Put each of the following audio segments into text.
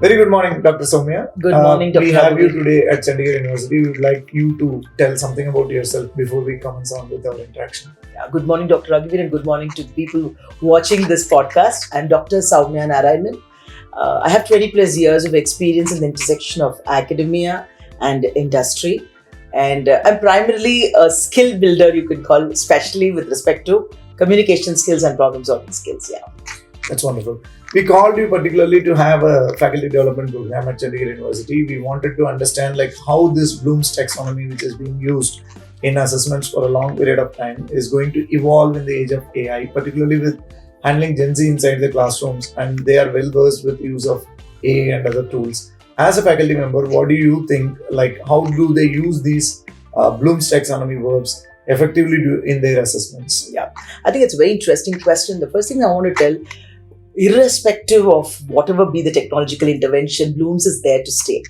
Very good morning, Dr. Soumya. Good morning, Dr. We have you Raghuveer. today at Chandigarh University. We would like you to tell something about yourself before we commence on with our interaction. Good morning, Dr. Raghuveer, and good morning to the people watching this podcast. I'm Dr. Soumya Narayanan. I have 20 plus years of experience in the intersection of academia and industry. And I'm primarily a skill builder, you could call, especially with respect to communication skills and problem solving skills. Yeah. That's wonderful. We called you particularly to have a faculty development program at Chandigarh University. We wanted to understand how this Bloom's taxonomy, which is being used in assessments for a long period of time, is going to evolve in the age of AI, particularly with handling Gen Z inside the classrooms, and they are well versed with use of AI and other tools. As a faculty member, what do you think? How do they use these Bloom's taxonomy verbs effectively in their assessments? Yeah, I think it's a very interesting question. The first thing I want to tell, irrespective of whatever be the technological intervention, Bloom's is there to stay.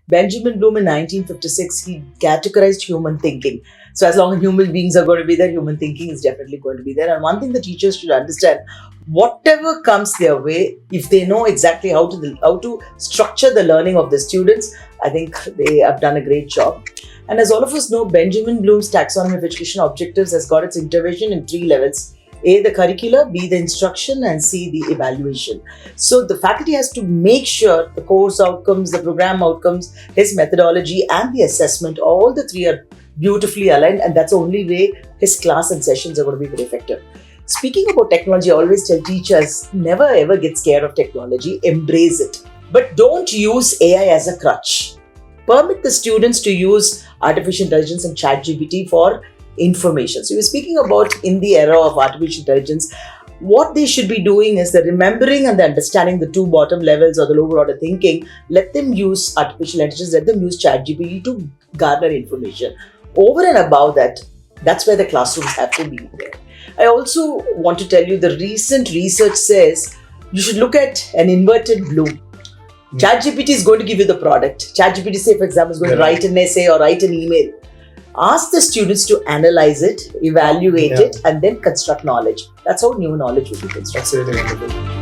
Benjamin Bloom in 1956, he categorized human thinking. So as long as human beings are going to be there, human thinking is definitely going to be there. And one thing the teachers should understand, whatever comes their way, if they know exactly how to structure the learning of the students, I think they have done a great job. And as all of us know, Benjamin Bloom's taxonomy of education objectives has got its intervention in 3 levels. A, the curricula, B, the instruction, and C, the evaluation. So the faculty has to make sure the course outcomes, the program outcomes, his methodology, and the assessment, all the 3 are beautifully aligned, and that's the only way his class and sessions are going to be very effective. Speaking about technology, I always tell teachers, never ever get scared of technology, embrace it. But don't use AI as a crutch. Permit the students to use artificial intelligence and ChatGPT for information. So you're speaking about in the era of artificial intelligence, what they should be doing is the remembering and the understanding the 2 bottom levels or the lower order thinking. Let them use artificial intelligence, let them use ChatGPT to garner information. Over and above that, that's where the classrooms have to be there. I also want to tell you the recent research says you should look at an inverted Bloom. ChatGPT is going to give you the product. ChatGPT, say for example, is going to write an essay or write an email. Ask the students to analyze it, evaluate it, and then construct knowledge. That's how new knowledge will be constructed. That's really wonderful.